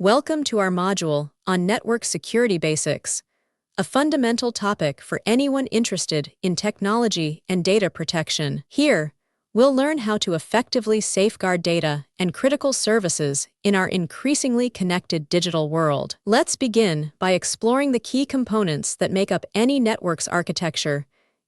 Welcome to our module on Network Security Basics, a fundamental topic for anyone interested in technology and data protection. Here, we'll learn how to effectively safeguard data and critical services in our increasingly connected digital world. Let's begin by exploring the key components that make up any network's architecture,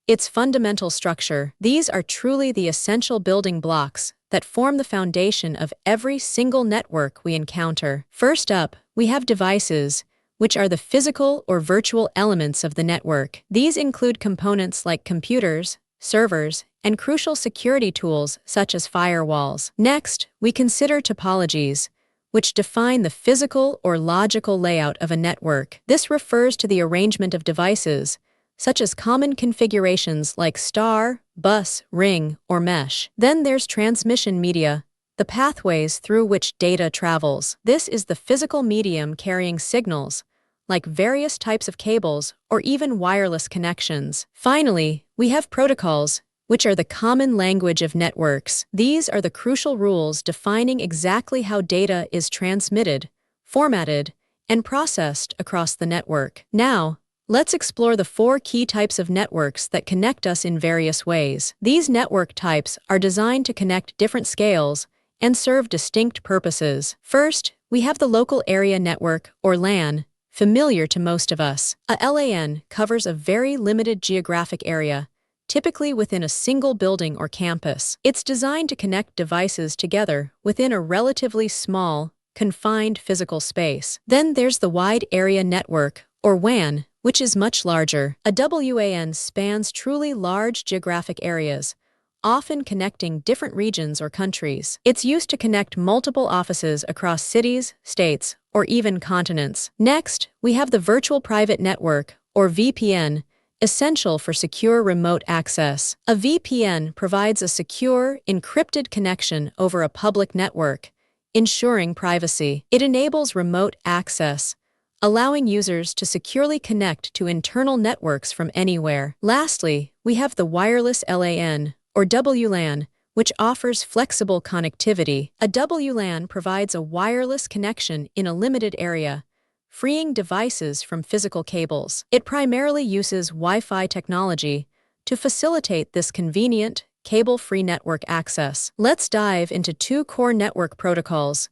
its fundamental structure. These are truly the essential building blocks that form the foundation of every single network we encounter. First up, we have devices, which are the physical or virtual elements of the network. These include components like computers, servers, and crucial security tools such as firewalls. Next, we consider topologies, which define the physical or logical layout of a network. This refers to the arrangement of devices, such as common configurations like star, bus, ring, or mesh. Then there's transmission media, the pathways through which data travels. This is the physical medium carrying signals, like various types of cables or even wireless connections. Finally, we have protocols, which are the common language of networks. These are the crucial rules defining exactly how data is transmitted, formatted, and processed across the network. Now, let's explore the four key types of networks that connect us in various ways. These network types are designed to connect different scales and serve distinct purposes. First, we have the local area network, or LAN, familiar to most of us. A LAN covers a very limited geographic area, typically within a single building or campus. It's designed to connect devices together within a relatively small, confined physical space. Then there's the wide area network, or WAN, which is much larger. A WAN spans truly large geographic areas, often connecting different regions or countries. It's used to connect multiple offices across cities, states, or even continents. Next, we have the Virtual Private Network, or VPN, essential for secure remote access. A VPN provides a secure, encrypted connection over a public network, ensuring privacy. It enables remote access, allowing users to securely connect to internal networks from anywhere. Lastly, we have the wireless LAN, or WLAN, which offers flexible connectivity. A WLAN provides a wireless connection in a limited area, freeing devices from physical cables. It primarily uses Wi-Fi technology to facilitate this convenient, cable-free network access. Let's dive into two core network protocols,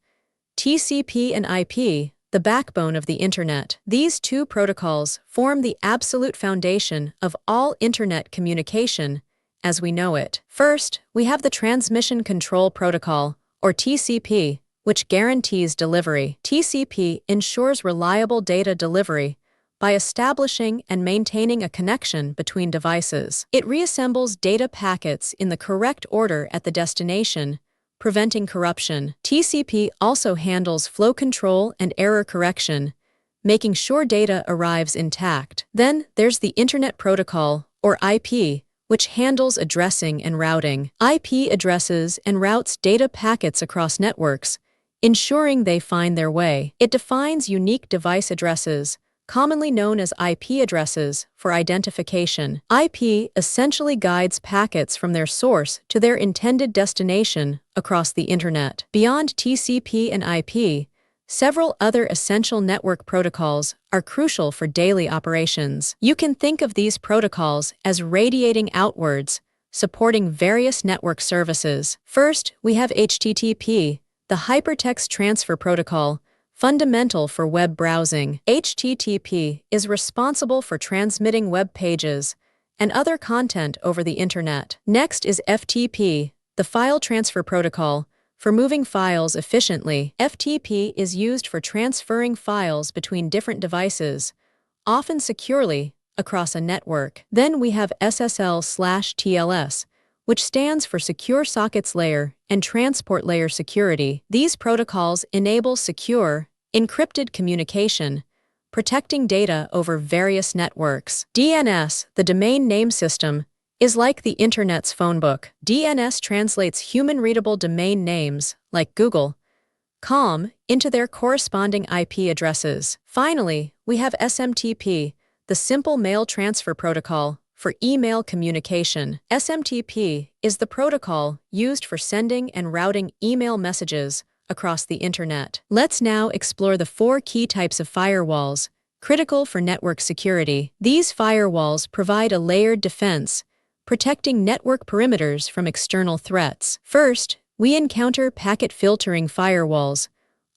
TCP and IP, the backbone of the Internet. These two protocols form the absolute foundation of all Internet communication as we know it. First, we have the Transmission Control Protocol, or TCP, which guarantees delivery. TCP ensures reliable data delivery by establishing and maintaining a connection between devices. It reassembles data packets in the correct order at the destination, preventing corruption. TCP also handles flow control and error correction, making sure data arrives intact. Then there's the Internet Protocol, or IP, which handles addressing and routing. IP addresses and routes data packets across networks, ensuring they find their way. It defines unique device addresses, commonly known as IP addresses, for identification. IP essentially guides packets from their source to their intended destination across the Internet. Beyond TCP and IP, several other essential network protocols are crucial for daily operations. You can think of these protocols as radiating outwards, supporting various network services. First, we have HTTP, the Hypertext Transfer Protocol, fundamental for web browsing. HTTP is responsible for transmitting web pages and other content over the Internet. Next is FTP, the File Transfer Protocol, for moving files efficiently. FTP is used for transferring files between different devices, often securely, across a network. Then we have SSL/TLS, which stands for Secure Sockets Layer and Transport Layer Security. These protocols enable secure, encrypted communication, protecting data over various networks. DNS, the Domain Name System, is like the Internet's phonebook. DNS translates human-readable domain names, like Google.com, into their corresponding IP addresses. Finally, we have SMTP, the Simple Mail Transfer Protocol, for email communication. SMTP is the protocol used for sending and routing email messages across the internet. Let's now explore the 4 key types of firewalls, critical for network security. These firewalls provide a layered defense, protecting network perimeters from external threats. First, we encounter packet filtering firewalls,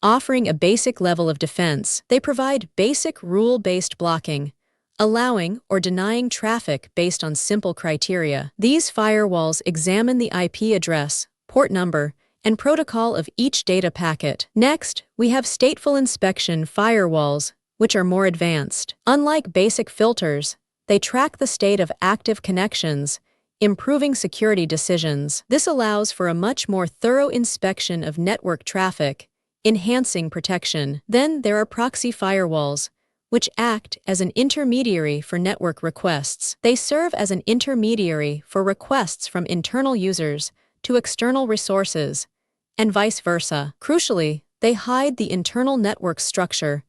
offering a basic level of defense. They provide basic rule-based blocking, allowing or denying traffic based on simple criteria. These firewalls examine the IP address, port number, and protocol of each data packet. Next, we have stateful inspection firewalls, which are more advanced. Unlike basic filters, they track the state of active connections, improving security decisions. This allows for a much more thorough inspection of network traffic, enhancing protection. Then there are proxy firewalls, which act as an intermediary for network requests. They serve as an intermediary for requests from internal users to external resources, and vice versa. Crucially, they hide the internal network structure,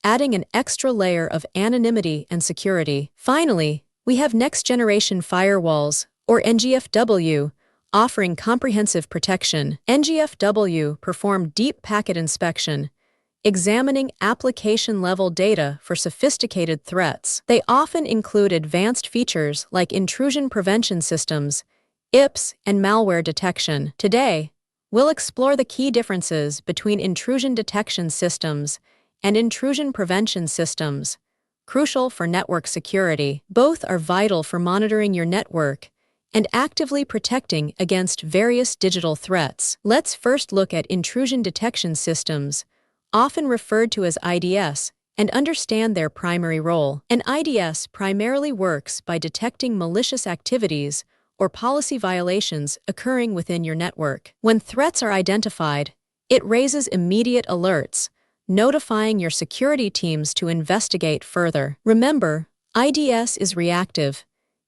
adding an extra layer of anonymity and security. Finally, we have next-generation firewalls, or NGFW, offering comprehensive protection. NGFW perform deep packet inspection, examining application-level data for sophisticated threats. They often include advanced features like intrusion prevention systems, IPS, and malware detection. Today, we'll explore the key differences between intrusion detection systems and intrusion prevention systems, crucial for network security. Both are vital for monitoring your network and actively protecting against various digital threats. Let's first look at intrusion detection systems, often referred to as IDS, and understand their primary role. An IDS primarily works by detecting malicious activities or policy violations occurring within your network. When threats are identified, it raises immediate alerts, notifying your security teams to investigate further. Remember, IDS is reactive.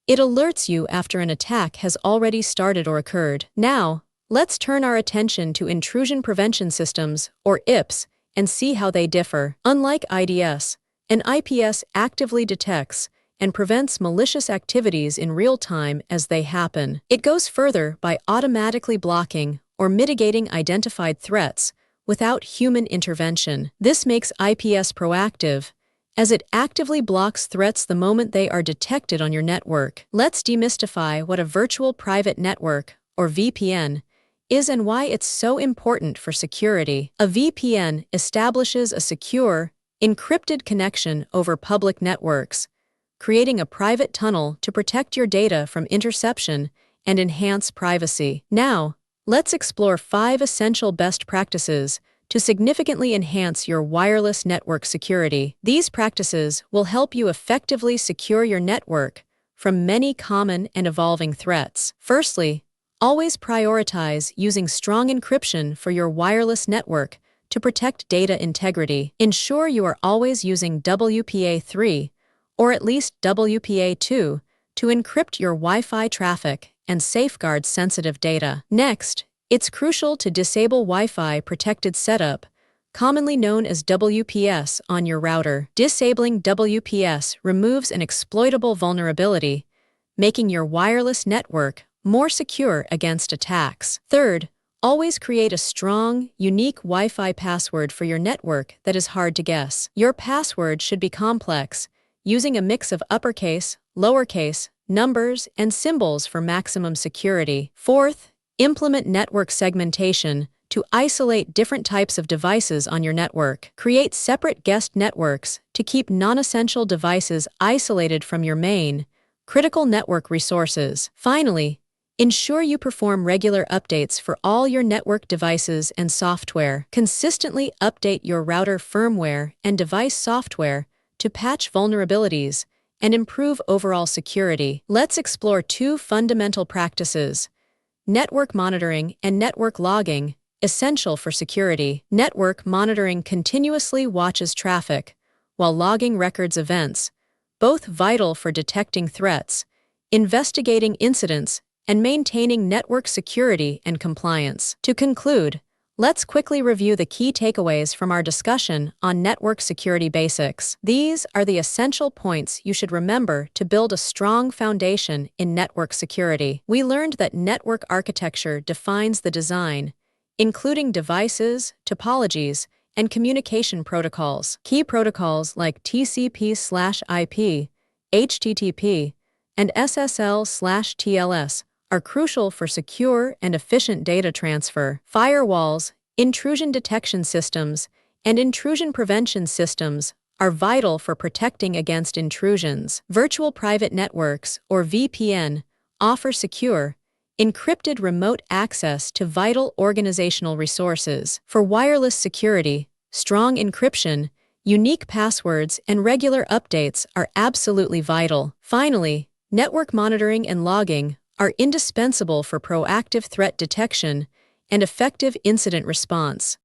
It alerts you after an attack has already started or occurred. Now, let's turn our attention to intrusion prevention systems, or IPS, and see how they differ. Unlike IDS, an IPS actively detects and prevents malicious activities in real time as they happen. It goes further by automatically blocking or mitigating identified threats without human intervention. This makes IPS proactive, as it actively blocks threats the moment they are detected on your network. Let's demystify what a virtual private network, or VPN, is and why it's so important for security. A VPN establishes a secure, encrypted connection over public networks, creating a private tunnel to protect your data from interception and enhance privacy. Now, let's explore 5 essential best practices to significantly enhance your wireless network security. These practices will help you effectively secure your network from many common and evolving threats. Firstly, always prioritize using strong encryption for your wireless network to protect data integrity. Ensure you are always using WPA3 or at least WPA2 to encrypt your Wi-Fi traffic and safeguard sensitive data. Next, it's crucial to disable Wi-Fi protected setup, commonly known as WPS, on your router. Disabling WPS removes an exploitable vulnerability, making your wireless network more secure against attacks. Third, always create a strong, unique Wi-Fi password for your network that is hard to guess. Your password should be complex, using a mix of uppercase, lowercase, numbers, and symbols for maximum security. Fourth, implement network segmentation to isolate different types of devices on your network. Create separate guest networks to keep non-essential devices isolated from your main, critical network resources. Finally, ensure you perform regular updates for all your network devices and software. Consistently update your router firmware and device software to patch vulnerabilities and improve overall security. Let's explore 2 fundamental practices: network monitoring and network logging, essential for security. Network monitoring continuously watches traffic, while logging records events, both vital for detecting threats, investigating incidents, and maintaining network security and compliance. To conclude, let's quickly review the key takeaways from our discussion on network security basics. These are the essential points you should remember to build a strong foundation in network security. We learned that network architecture defines the design, including devices, topologies, and communication protocols. Key protocols like TCP/IP, HTTP, and SSL/TLS are crucial for secure and efficient data transfer. Firewalls, intrusion detection systems, and intrusion prevention systems are vital for protecting against intrusions. Virtual private networks, or VPN, offer secure, encrypted remote access to vital organizational resources. For wireless security, strong encryption, unique passwords, and regular updates are absolutely vital. Finally, network monitoring and logging are indispensable for proactive threat detection and effective incident response.